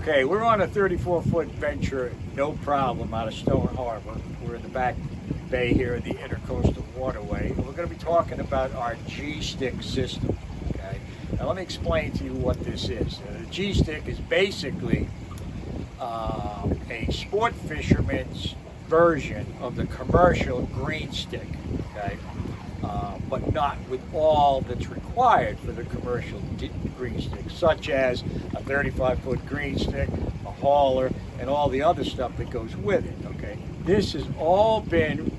Okay, we're on a 34-foot venture, no problem, out of Stone Harbor. We're in the back bay here of the Intercoastal Waterway. We're going to be talking about our G-stick system. Okay, now let me explain to you what this is. The G-stick is basically a sport fisherman's version of the commercial green stick. Okay, but not with all that's required for the commercial green stick, such as a 35-foot green stick, a hauler, and all the other stuff that goes with it. Okay, this has all been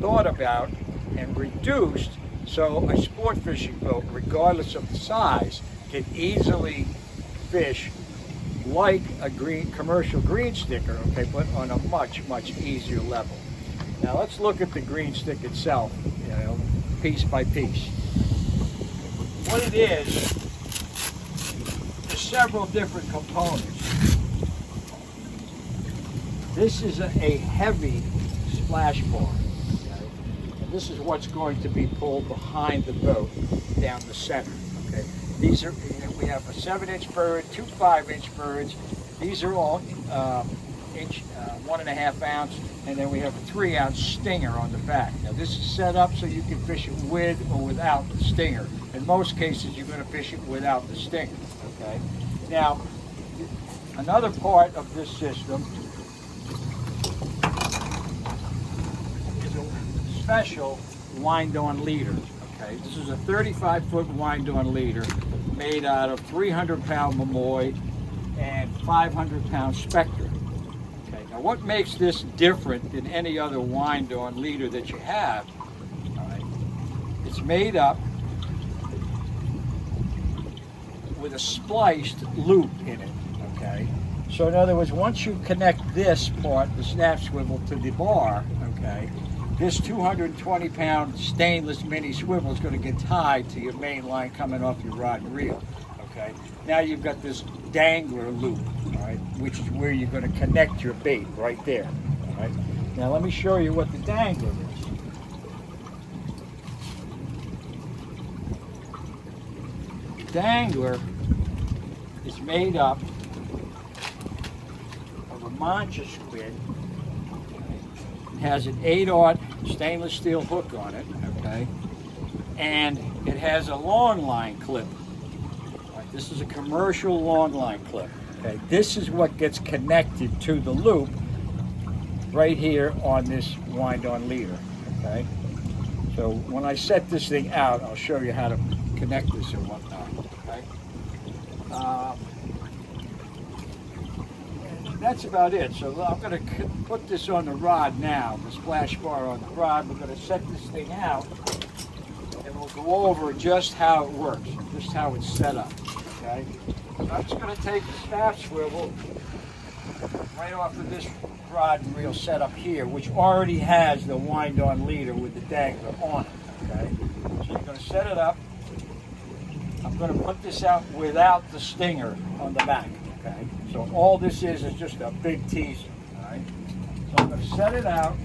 thought about and reduced so a sport fishing boat, regardless of the size, can easily fish like a commercial green sticker, okay, but on a much easier level. Now let's look at the green stick itself, piece by piece. What it is, there's several different components. This is a heavy splash bar. Okay? And this is what's going to be pulled behind the boat down the center. Okay? These are, we have a 7-inch bird, 2 5-inch birds. These are all 1.5 ounce, and then we have a 3-ounce stinger on the back. Now this is set up so you can fish it with or without the stinger. In most cases, you're going to fish it without the stinger. Okay. Now, another part of this system is a special wind-on leader. Okay. This is a 35-foot wind-on leader made out of 300-pound Mamoy and 500-pound Spectre. Okay, now what makes this different than any other wind-on leader that you have? All right, it's made up with a spliced loop in it. Okay, so in other words, once you connect this part, the snap swivel, to the bar, okay, this 220-pound stainless mini swivel is going to get tied to your main line coming off your rod and reel. Okay, now you've got this dangler loop, all right, which is where you're going to connect your bait right there. All right, now let me show you what the dangler is. The dangler is made up of a mancha squid. It has an 8/0 stainless steel hook on it, okay, and it has a long line clip. This is a commercial long line clip. Okay, this is what gets connected to the loop right here on this wind-on leader. Okay, so when I set this thing out, I'll show you how to connect this and whatnot. Okay, that's about it. So I'm going to put this on the rod now, the splash bar on the rod. We're going to set this thing out, and we'll go over just how it works, just how it's set up. Okay, so I'm just going to take the snap swivel right off of this rod and reel setup here, which already has the wind-on leader with the dangler on it. Okay, so you're going to set it up. I'm going to put this out without the stinger on the back. Okay, so all this is just a big teaser. All right, so I'm going to set it out.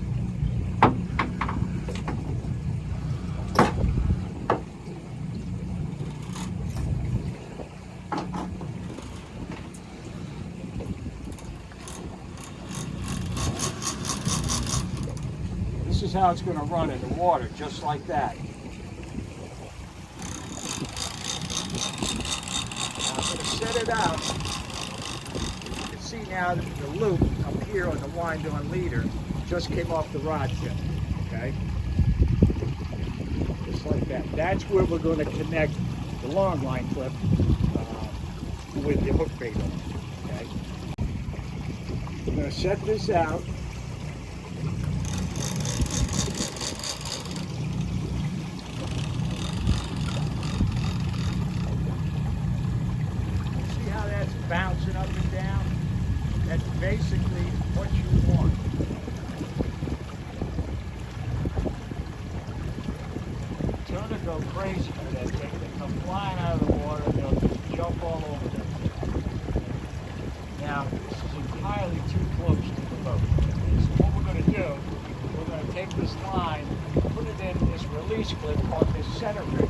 This is how it's going to run in the water, just like that. Now I'm going to set it out. You can see now that the loop up here on the wind-on leader just came off the rod tip. Okay? Just like that. That's where we're going to connect the long line clip with the hook bait on it. Okay? I'm going to set this out. Bouncing up and down. That's basically what you want. Tuna go crazy for that thing. They come flying out of the water and they'll just jump all over them. Now, this is entirely too close to the boat. So what we're going to do, we're going to take this line, put it in this release clip on this center rig.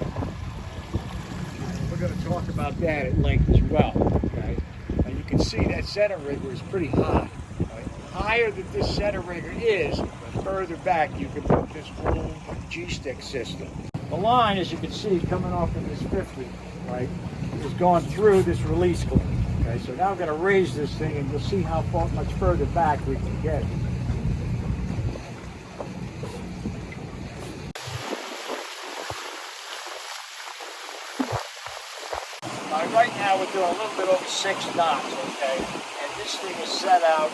We're going to talk about that at length as well. Okay? Now you can see that center rigger is pretty high. Right? Higher that this center rigger is, the further back you can put this full G-stick system. The line, as you can see, coming off of this 50, right, is going through this release clip. Okay, so now I'm going to raise this thing, and you'll see how much further back we can get it. Right now we're doing a little bit over 6 knots, okay? And this thing is set out,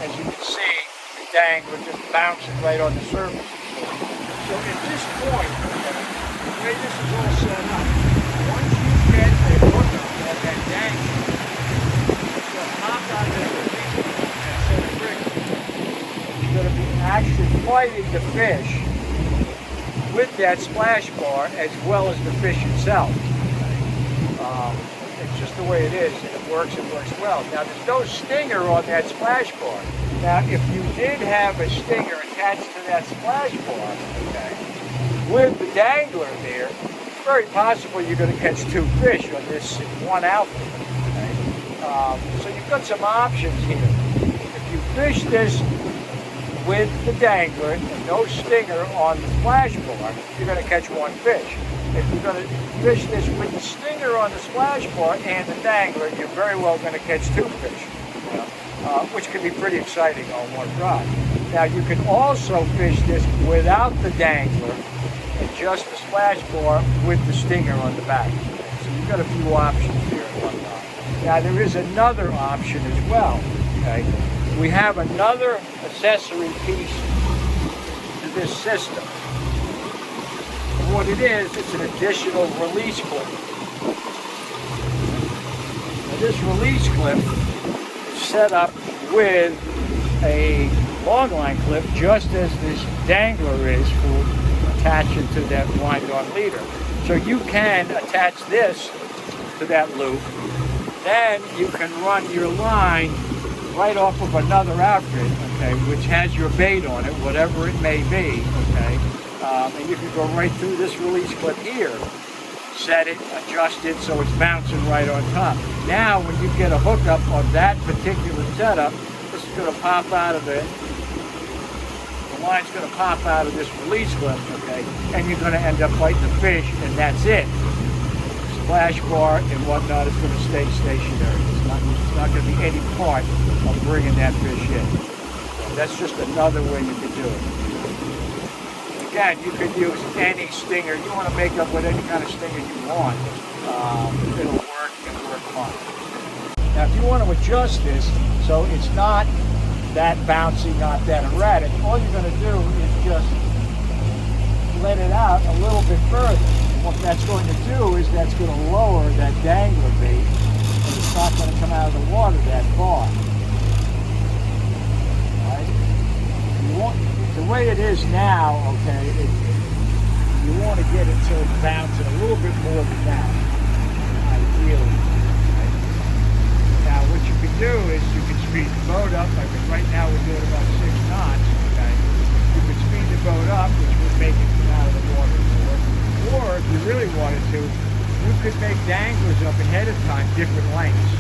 as you can see, the dangler just bouncing right on the surface. So at this point, okay, the way this is all set up, once you get a hookup at that dangler, it's going to pop out of that release and set a trigger. You're going to be actually fighting the fish with that splash bar as well as the fish itself. It's just the way it is, and it works well. Now, there's no stinger on that splash bar. Now, if you did have a stinger attached to that splash bar, okay, with the dangler there, it's very possible you're going to catch 2 fish on this one outfit. Okay? So you've got some options here. If you fish this with the dangler and no stinger on the splash bar, you're going to catch 1 fish. If you're going to fish this with the stinger on the splash bar and the dangler, you're very well going to catch 2 fish, which can be pretty exciting on one rod. Now, you can also fish this without the dangler and just the splash bar with the stinger on the back. So you've got a few options here in one rod. Now, there is another option as well. Okay, we have another accessory piece to this system. What it is, it's an additional release clip. Now, this release clip is set up with a longline clip, just as this dangler is for attaching to that wind-on leader. So you can attach this to that loop, then you can run your line right off of another outfit, okay, which has your bait on it, whatever it may be, okay. And you can go right through this release clip here, set it, adjust it so it's bouncing right on top. Now, when you get a hookup on that particular setup, this is going to pop out of it. The line's going to pop out of this release clip, okay, and you're going to end up fighting the fish, and that's it. Splash bar and whatnot is going to stay stationary. It's not going to be any part of bringing that fish in. So that's just another way you can do it. Again, you could use any stinger. You want to make up with any kind of stinger you want. It'll work fine. Now, if you want to adjust this so it's not that bouncy, not that erratic, all you're going to do is just let it out a little bit further. What that's going to do is that's going to lower that dangler bait, and it's not going to come out of the water that far. Right? You want, the way it is now, okay, you want to get it so it's bouncing a little bit more than that, ideally. Right? Now, what you can do is you can speed the boat up. Like right now, we're doing about 6 knots. Okay, you can speed the boat up, which would make it come out of the water more. Or if you really wanted to, you could make danglers up ahead of time, different lengths.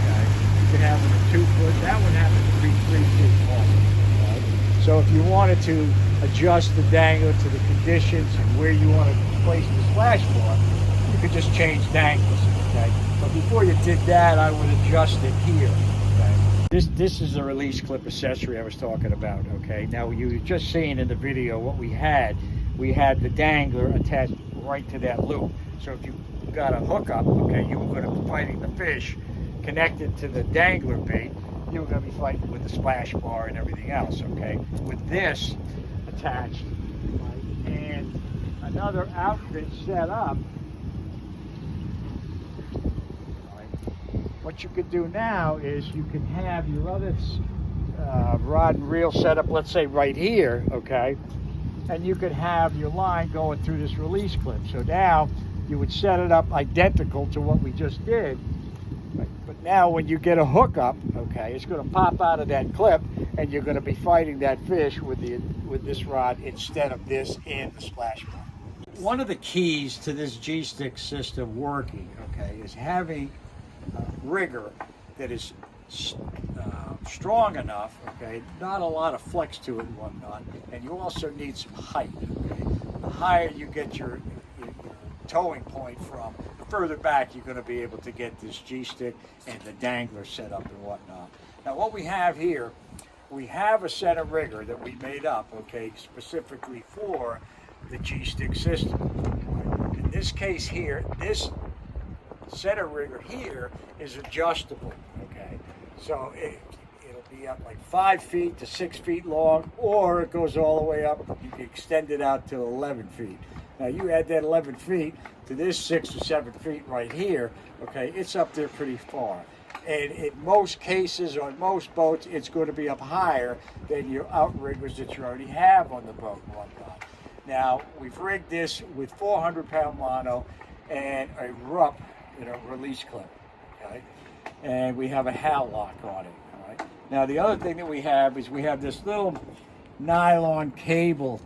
Okay? You could have them at 2 foot. That one happens to be 3 feet long. Right? So if you wanted to adjust the dangler to the conditions and where you want to place the splash bar, you could just change danglers. Okay? But before you did that, I would adjust it here. Okay? This is the release clip accessory I was talking about. Okay? Now you were just seeing in the video what we had. We had the dangler attached right to that loop. So if you got a hookup, okay, you were going to be fighting the fish connected to the dangler bait. You were going to be fighting with the splash bar and everything else, okay? With this attached, right, and another outfit set up, right, what you could do now is you can have your other rod and reel set up, let's say right here, okay? And you could have your line going through this release clip. So now you would set it up identical to what we just did. But now when you get a hookup, okay, it's going to pop out of that clip and you're going to be fighting that fish with this rod instead of this in the splash bar. One of the keys to this G-stick system working, okay, is having a rigger that is strong enough, okay, not a lot of flex to it and whatnot, and you also need some height. Okay? The higher you get your towing point from, the further back you're going to be able to get this G-stick and the dangler set up and whatnot. Now what we have here, we have a center rigger that we made up, okay, specifically for the G-stick system. In this case here, this center rigger here is adjustable, okay, so it'll be up like 5 feet to 6 feet long, or it goes all the way up, you can extend it out to 11 feet. Now you add that 11 feet to this 6 or 7 feet right here, okay, it's up there pretty far. And in most cases, on most boats, it's going to be up higher than your outriggers that you already have on the boat and whatnot. Now, we've rigged this with 400-pound mono and a RUP, release clip, okay? And we have a HAL lock on it, all right? Now, the other thing that we have is we have this little nylon cable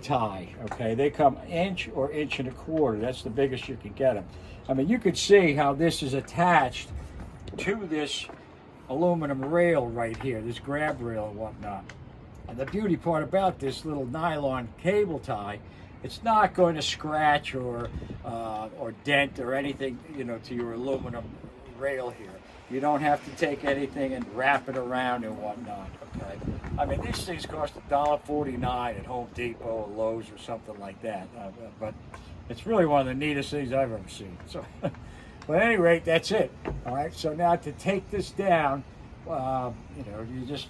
tie, okay? They come inch or inch and a quarter. That's the biggest you can get them. I mean, you could see how this is attached to this aluminum rail right here, this grab rail and whatnot. And the beauty part about this little nylon cable tie, it's not going to scratch or dent or anything, to your aluminum rail here. You don't have to take anything and wrap it around and whatnot, okay? I mean, these things cost $1.49 at Home Depot or Lowe's or something like that. But it's really one of the neatest things I've ever seen. So, but at any rate, that's it. All right, so now to take this down, you just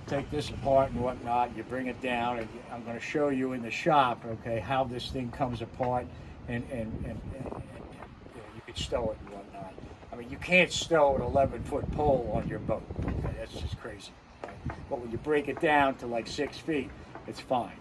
take this apart and whatnot, you bring it down, and I'm going to show you in the shop, okay, how this thing comes apart, and you could stow it and whatnot. I mean, you can't stow an 11-foot pole on your boat, okay? That's just crazy. Right? But when you break it down to like 6 feet, it's fine.